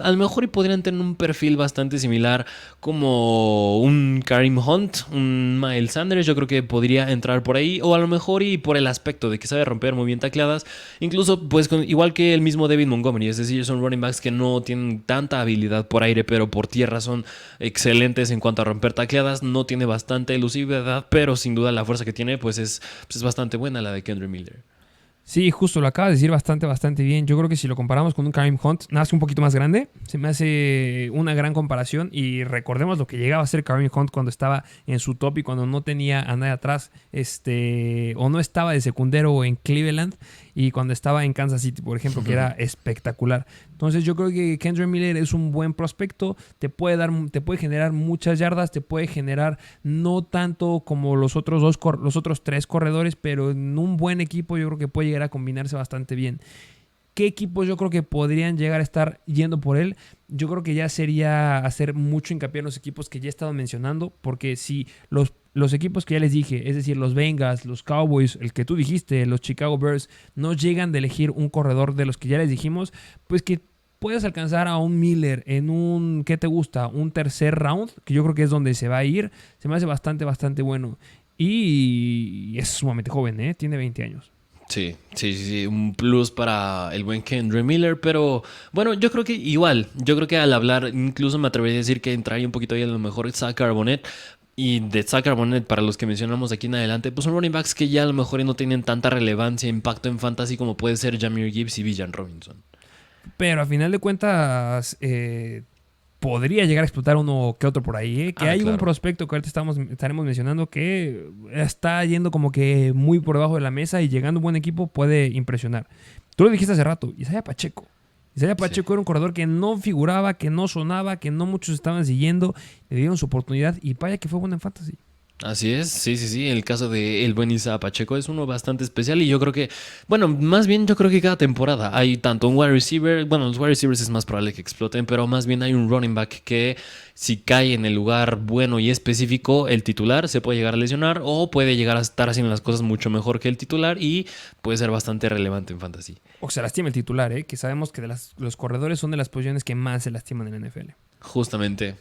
a lo mejor podrían tener un perfil bastante similar como un Kareem Hunt, un Miles Sanders, yo creo que podría entrar por ahí, o a lo mejor y por el aspecto de que sabe romper muy bien tacleadas, incluso pues igual que el mismo David Montgomery, es decir, son running backs que no tienen tanta habilidad por aire, pero por tierra son excelentes en cuanto a romper tacleadas, no tiene bastante elusividad, pero sin duda la fuerza que tiene pues es bastante buena la de Kendre Miller. Sí, justo, lo acabas de decir bastante bien. Yo creo que si lo comparamos con un Kareem Hunt, nace un poquito más grande. Se me hace una gran comparación y recordemos lo que llegaba a ser Kareem Hunt cuando estaba en su top y cuando no tenía a nadie atrás, o no estaba de secundero en Cleveland y cuando estaba en Kansas City, por ejemplo, que era espectacular. Entonces yo creo que Kendre Miller es un buen prospecto, te puede generar muchas yardas, te puede generar no tanto como los otros tres corredores, pero en un buen equipo yo creo que puede llegar a combinarse bastante bien. ¿Qué equipos yo creo que podrían llegar a estar yendo por él? Yo creo que ya sería hacer mucho hincapié en los equipos que ya he estado mencionando, porque si los equipos que ya les dije, es decir, los Bengals, los Cowboys, el que tú dijiste, los Chicago Bears, no llegan de elegir un corredor de los que ya les dijimos, pues que puedes alcanzar a un Miller en un, ¿qué te gusta? Un tercer round, que yo creo que es donde se va a ir, se me hace bastante bueno. Y es sumamente joven, ¿eh? Tiene 20 años. Sí, un plus para el buen Kendre Miller, pero bueno, yo creo que al hablar, incluso me atrevería a decir que entraría un poquito ahí a lo mejor Zach Charbonnet, y de Zach Charbonnet, para los que mencionamos aquí en adelante, pues son running backs que ya a lo mejor no tienen tanta relevancia e impacto en fantasy como puede ser Jahmyr Gibbs y Villan Robinson. Pero a final de cuentas, podría llegar a explotar uno que otro por ahí, ¿eh? Que hay claro. Un prospecto que ahorita estaremos mencionando que está yendo como que muy por debajo de la mesa y llegando un buen equipo puede impresionar. Tú lo dijiste hace rato, Isaiah Pacheco. Isaiah Pacheco era un corredor que no figuraba, que no sonaba, que no muchos estaban siguiendo. Le dieron su oportunidad y vaya que fue bueno en fantasy. Así es, sí. El caso de el buen Isaiah Pacheco es uno bastante especial y yo creo que, bueno, más bien yo creo que cada temporada hay tanto un wide receiver, bueno, los wide receivers es más probable que exploten, pero más bien hay un running back que si cae en el lugar bueno y específico, el titular se puede llegar a lesionar o puede llegar a estar haciendo las cosas mucho mejor que el titular y puede ser bastante relevante en fantasy. O se lastima el titular, que sabemos que los corredores son de las posiciones que más se lastiman en la NFL. Justamente.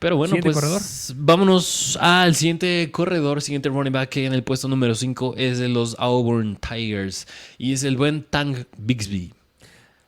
Pero bueno, ¿Siguiente pues corredor? Vámonos al siguiente corredor, siguiente running back que en el puesto número 5 es de los Auburn Tigers y es el buen Tank Bigsby.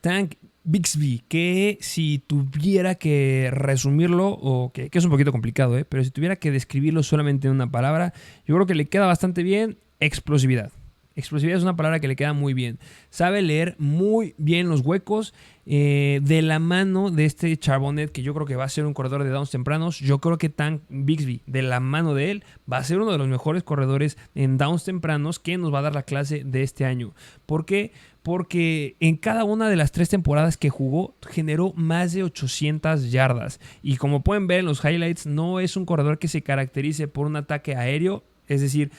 Tank Bigsby, que si tuviera que resumirlo, o que es un poquito complicado, pero si tuviera que describirlo solamente en una palabra, yo creo que le queda bastante bien: explosividad. Explosividad es una palabra que le queda muy bien. Sabe leer muy bien los huecos. De la mano de este Charbonnet, que yo creo que va a ser un corredor de downs tempranos, yo creo que Tank Bigsby, de la mano de él, va a ser uno de los mejores corredores en downs tempranos que nos va a dar la clase de este año. ¿Por qué? Porque en cada una de las 3 temporadas que jugó generó más de 800 yardas. Y como pueden ver en los highlights, no es un corredor que se caracterice por un ataque aéreo, es decir,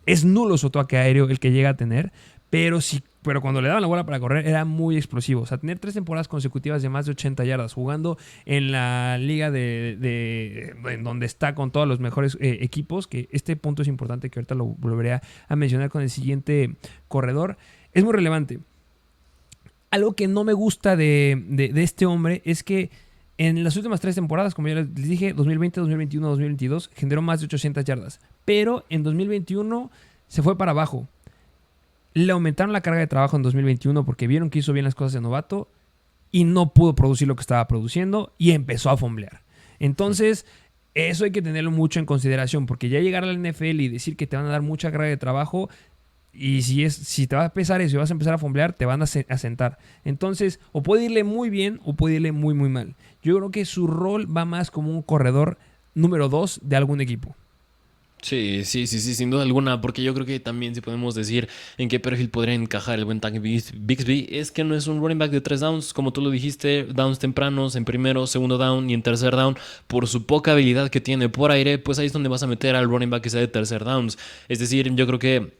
es nulo su ataque aéreo el que llega a tener, pero cuando le daban la bola para correr era muy explosivo. O sea, tener 3 temporadas consecutivas de más de 80 yardas jugando en la liga en donde está con todos los mejores equipos, que este punto es importante que ahorita lo volveré a mencionar con el siguiente corredor, es muy relevante. Algo que no me gusta de este hombre es que en las últimas 3 temporadas, como ya les dije, 2020, 2021, 2022, generó más de 800 yardas. Pero en 2021 se fue para abajo. Le aumentaron la carga de trabajo en 2021 porque vieron que hizo bien las cosas de novato y no pudo producir lo que estaba produciendo y empezó a fumblear. Entonces, eso hay que tenerlo mucho en consideración porque ya llegar a la NFL y decir que te van a dar mucha carga de trabajo y si te va a pesar eso y vas a empezar a fumblear, te van a sentar. Entonces, o puede irle muy bien o puede irle muy, muy mal. Yo creo que su rol va más como un corredor número 2 de algún equipo. Sí, sin duda alguna, porque yo creo que también si podemos decir en qué perfil podría encajar el buen Tank Bigsby, es que no es un running back de 3 downs, como tú lo dijiste, downs tempranos, en primero, segundo down y en tercer down, por su poca habilidad que tiene por aire, pues ahí es donde vas a meter al running back que sea de tercer downs. Es decir, yo creo que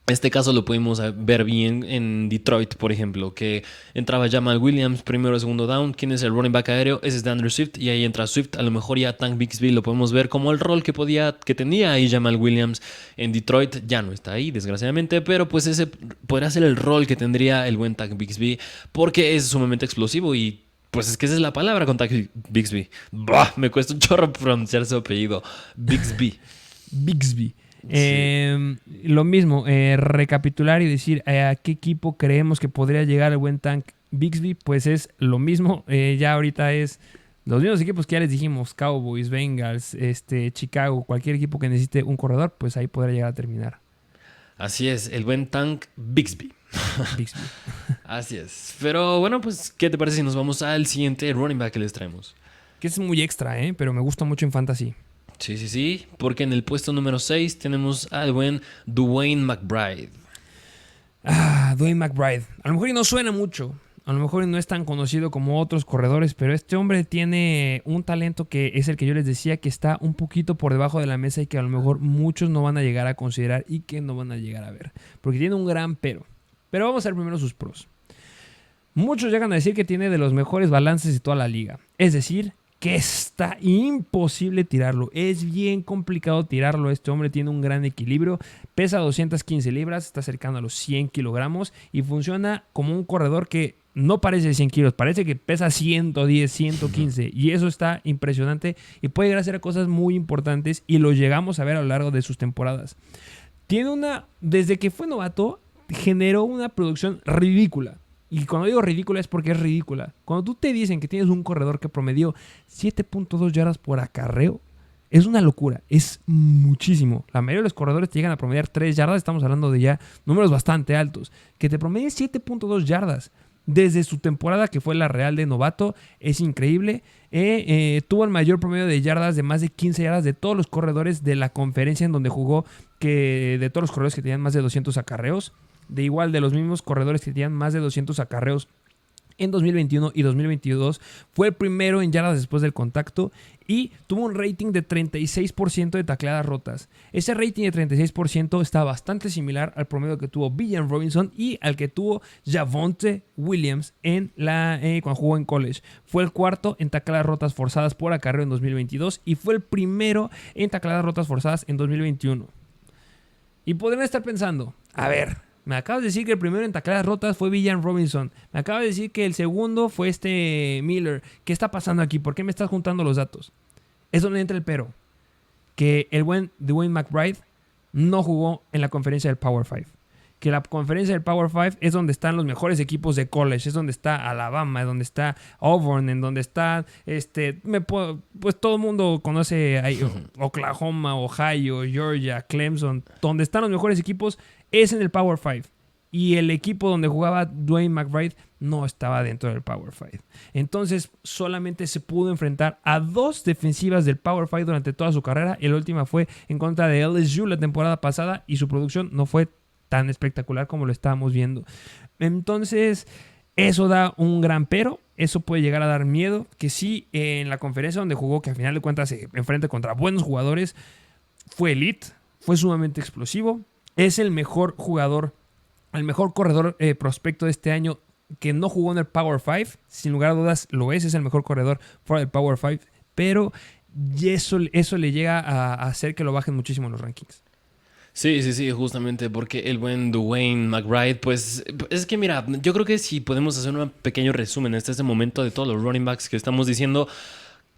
este caso lo pudimos ver bien en Detroit, por ejemplo, que entraba Jamal Williams, primero o segundo down. ¿Quién es el running back aéreo? Ese es DeAndre Swift, y ahí entra Swift. A lo mejor ya Tank Bigsby lo podemos ver como el rol que tenía ahí Jamal Williams en Detroit. Ya no está ahí, desgraciadamente, pero pues ese podría ser el rol que tendría el buen Tank Bigsby, porque es sumamente explosivo y pues es que esa es la palabra con Tank Bigsby. Bah, me cuesta un chorro pronunciar su apellido. Bigsby. Bigsby. Sí. Lo mismo, recapitular y decir a qué equipo creemos que podría llegar el buen Tank Bigsby, pues es lo mismo. Ya ahorita es los mismos equipos que ya les dijimos: Cowboys, Bengals, Chicago, cualquier equipo que necesite un corredor, pues ahí podrá llegar a terminar. Así es, el buen Tank Bigsby. Bigsby. Así es. Pero bueno, pues, ¿qué te parece si nos vamos al siguiente running back que les traemos? Que es muy extra, pero me gusta mucho en fantasy. Sí, porque en el puesto número 6 tenemos al buen Dwayne McBride. Dwayne McBride. A lo mejor y no suena mucho, a lo mejor no es tan conocido como otros corredores, pero este hombre tiene un talento que es el que yo les decía, que está un poquito por debajo de la mesa y que a lo mejor muchos no van a llegar a considerar y que no van a llegar a ver, porque tiene un gran pero. Pero vamos a ver primero sus pros. Muchos llegan a decir que tiene de los mejores balances de toda la liga, es decir, que está imposible tirarlo. Es bien complicado tirarlo. Este hombre tiene un gran equilibrio. Pesa 215 libras, está cercano a los 100 kilogramos y funciona como un corredor que no parece de 100 kilos, parece que pesa 110, 115 y eso está impresionante y puede llegar a hacer cosas muy importantes y lo llegamos a ver a lo largo de sus temporadas. Desde que fue novato, generó una producción ridícula. Y cuando digo ridícula es porque es ridícula. Cuando tú te dicen que tienes un corredor que promedió 7.2 yardas por acarreo, es una locura, es muchísimo. La mayoría de los corredores te llegan a promediar 3 yardas, estamos hablando de ya números bastante altos. Que te promedie 7.2 yardas desde su temporada, que fue la real de novato, es increíble. Tuvo el mayor promedio de yardas, de más de 15 yardas de todos los corredores de la conferencia en donde jugó, que de todos los corredores que tenían más de 200 acarreos. De igual, de los mismos corredores que tenían más de 200 acarreos en 2021 y 2022. Fue el primero en yardas después del contacto y tuvo un rating de 36% de tacleadas rotas. Ese rating de 36% está bastante similar al promedio que tuvo Bijan Robinson y al que tuvo Javonte Williams cuando jugó en college. Fue el cuarto en tacleadas rotas forzadas por acarreo en 2022 y fue el primero en tacleadas rotas forzadas en 2021. Y podrían estar pensando, a ver, me acabas de decir que el primero en tacleadas rotas fue Bijan Robinson. Me acabas de decir que el segundo fue Miller. ¿Qué está pasando aquí? ¿Por qué me estás juntando los datos? Es donde entra el pero. Que el buen Dwayne McBride no jugó en la conferencia del Power 5. Que la conferencia del Power 5 es donde están los mejores equipos de college. Es donde está Alabama, es donde está Auburn, en donde está... pues todo el mundo conoce ahí, Oklahoma, Ohio, Georgia, Clemson. Donde están los mejores equipos es en el Power 5. Y el equipo donde jugaba Dwayne McBride no estaba dentro del Power 5. Entonces solamente se pudo enfrentar a 2 defensivas del Power 5 durante toda su carrera. Y la última fue en contra de LSU la temporada pasada y su producción no fue tan espectacular como lo estábamos viendo. Entonces eso da un gran pero. Eso puede llegar a dar miedo. Que sí, en la conferencia donde jugó, que al final de cuentas se enfrenta contra buenos jugadores, fue elite, fue sumamente explosivo. Es el mejor jugador, el mejor corredor prospecto de este año que no jugó en el Power 5. Sin lugar a dudas lo es el mejor corredor fuera del Power 5. Pero eso le llega a hacer que lo bajen muchísimo en los rankings. Sí, justamente porque el buen Dwayne McBride, pues es que mira, yo creo que si podemos hacer un pequeño resumen hasta este momento de todos los running backs que estamos diciendo,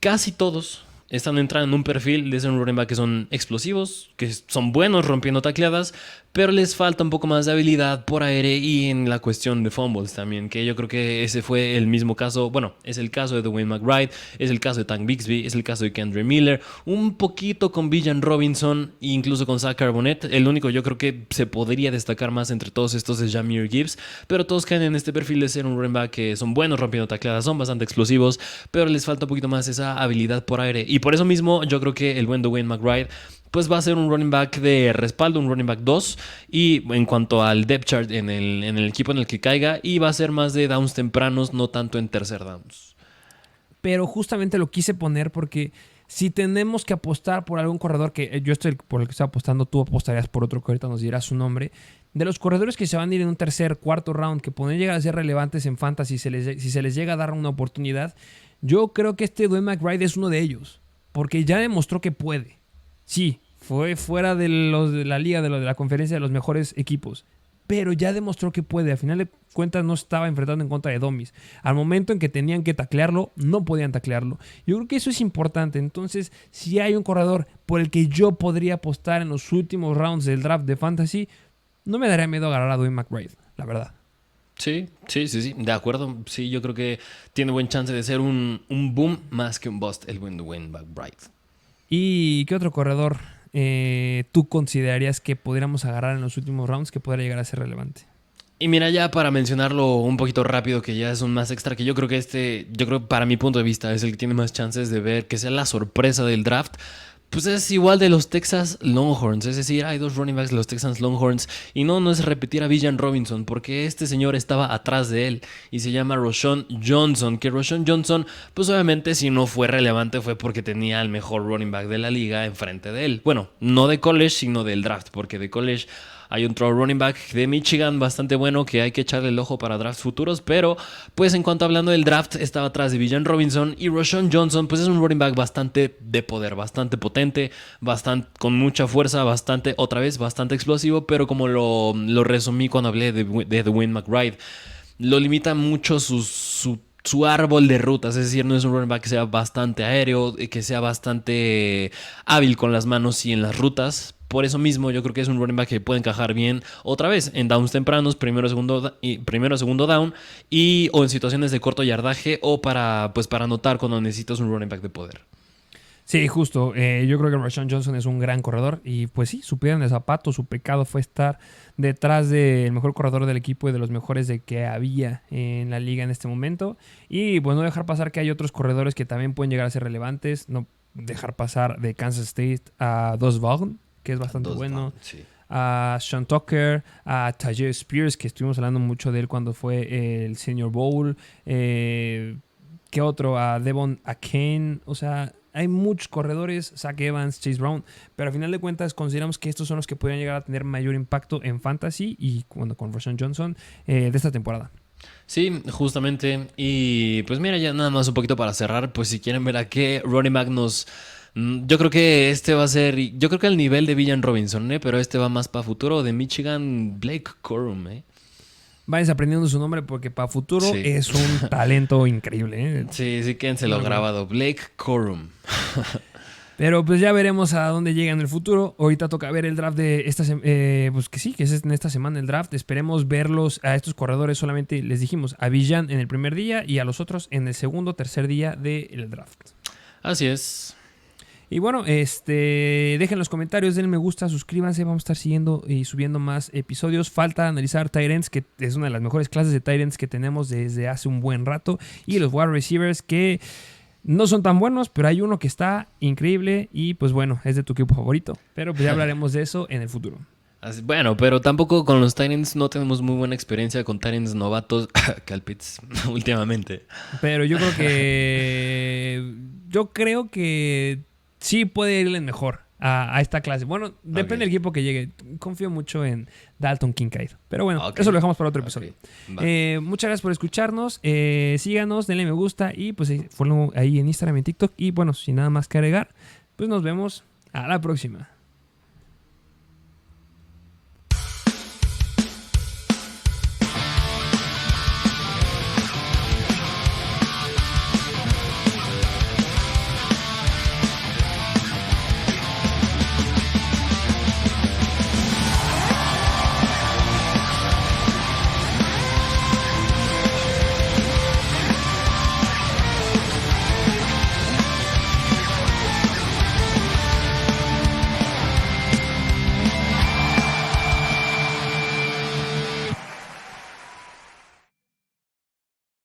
casi todos están entrando en un perfil de ser un running back que son explosivos, que son buenos rompiendo tacleadas, pero les falta un poco más de habilidad por aire y en la cuestión de fumbles también, que yo creo que ese fue el mismo caso, bueno, es el caso de Dwayne McBride, es el caso de Tank Bigsby, es el caso de Kendre Miller, un poquito con Villan Robinson e incluso con Zach Carbonet. El único yo creo que se podría destacar más entre todos estos es Jahmyr Gibbs, pero todos caen en este perfil de ser un running back que son buenos rompiendo tacleadas, son bastante explosivos, pero les falta un poquito más esa habilidad por aire. Y por eso mismo yo creo que el buen Dwayne McBride pues va a ser un running back de respaldo, un running back 2. Y en cuanto al depth chart en el equipo en el que caiga, y va a ser más de downs tempranos, no tanto en tercer downs. Pero justamente lo quise poner porque si tenemos que apostar por algún corredor, que yo estoy por el que estoy apostando, tú apostarías por otro que ahorita nos dirás su nombre. De los corredores que se van a ir en un tercer, cuarto round, que pueden llegar a ser relevantes en fantasy si se les llega a dar una oportunidad, yo creo que este Dwayne McBride es uno de ellos. Porque ya demostró que puede. Sí, fue fuera de la liga, de la conferencia de los mejores equipos. Pero ya demostró que puede. Al final de cuentas no estaba enfrentando en contra de dummies. Al momento en que tenían que taclearlo, no podían taclearlo. Yo creo que eso es importante. Entonces, si hay un corredor por el que yo podría apostar en los últimos rounds del draft de fantasy, no me daría miedo agarrar a Dwayne McBride, la verdad. Sí, de acuerdo. Sí, yo creo que tiene buen chance de ser un boom más que un bust el buen Dwayne McBride. ¿Y qué otro corredor tú considerarías que pudiéramos agarrar en los últimos rounds que pudiera llegar a ser relevante? Y mira, ya para mencionarlo un poquito rápido, que ya es un más extra, que yo creo para mi punto de vista, es el que tiene más chances de ver que sea la sorpresa del draft. Pues es igual de los Texas Longhorns, es decir, hay dos running backs de los Texas Longhorns y no es repetir a Villan Robinson porque este señor estaba atrás de él y se llama Roschon Johnson, que Roschon Johnson pues obviamente si no fue relevante fue porque tenía el mejor running back de la liga enfrente de él. Bueno, no de college sino del draft, porque de college hay otro running back de Michigan bastante bueno que hay que echarle el ojo para drafts futuros, pero pues en cuanto hablando del draft estaba atrás de Villan Robinson y Roschon Johnson pues es un running back bastante de poder, bastante potente, bastante con mucha fuerza, bastante explosivo, pero como lo resumí cuando hablé de Dwayne McBride, lo limita mucho su árbol de rutas, es decir, no es un running back que sea bastante aéreo, que sea bastante hábil con las manos y en las rutas. Por eso mismo yo creo que es un running back que puede encajar bien otra vez en downs tempranos, primero o segundo down o en situaciones de corto yardaje o para anotar cuando necesitas un running back de poder. Sí, justo. Yo creo que Roschon Johnson es un gran corredor y pues sí, su piedra en el zapato, su pecado fue estar detrás del mejor corredor del equipo y de los mejores de que había en la liga en este momento. Y pues no dejar pasar que hay otros corredores que también pueden llegar a ser relevantes. No dejar pasar de Kansas State a Dos Vaughn, que es bastante bueno. Sí. A Sean Tucker, a Tyjae Spears, que estuvimos hablando mucho de él cuando fue el Senior Bowl. ¿Qué otro? A Devon Achane. O sea, hay muchos corredores, Zach Evans, Chase Brown, pero al final de cuentas consideramos que estos son los que podrían llegar a tener mayor impacto en fantasy y con Roschon Johnson de esta temporada. Sí, justamente. Y pues mira, ya nada más un poquito para cerrar, pues si quieren ver a qué running back yo creo que este va a ser, yo creo que al nivel de Villan Robinson, pero este va más para futuro de Michigan, Blake Corum, Váyanse aprendiendo su nombre porque para futuro es un talento increíble. Sí, quédenselo grabado. Blake Corum. Pero pues ya veremos a dónde llega en el futuro. Ahorita toca ver el draft de esta semana. Pues que sí, que es en esta semana el draft. Esperemos verlos a estos corredores. Solamente les dijimos a Villan en el primer día y a los otros en el segundo, tercer día del draft. Así es. Y bueno, dejen los comentarios, denle me gusta, suscríbanse, vamos a estar siguiendo y subiendo más episodios. Falta analizar tight ends, que es una de las mejores clases de tight ends que tenemos desde hace un buen rato. Y los wide receivers que no son tan buenos, pero hay uno que está increíble y pues bueno, es de tu equipo favorito. Pero pues ya hablaremos de eso en el futuro. Bueno, pero tampoco con los tight ends no tenemos muy buena experiencia con tight ends novatos, Calpits, últimamente. Pero yo creo que sí puede irle mejor a esta clase. Bueno, depende del equipo que llegue. Confío mucho en Dalton Kincaid. Pero bueno, eso lo dejamos para otro episodio. Muchas gracias por escucharnos. Síganos, denle me gusta y pues follow ahí en Instagram y en TikTok. Y bueno, sin nada más que agregar, pues nos vemos a la próxima.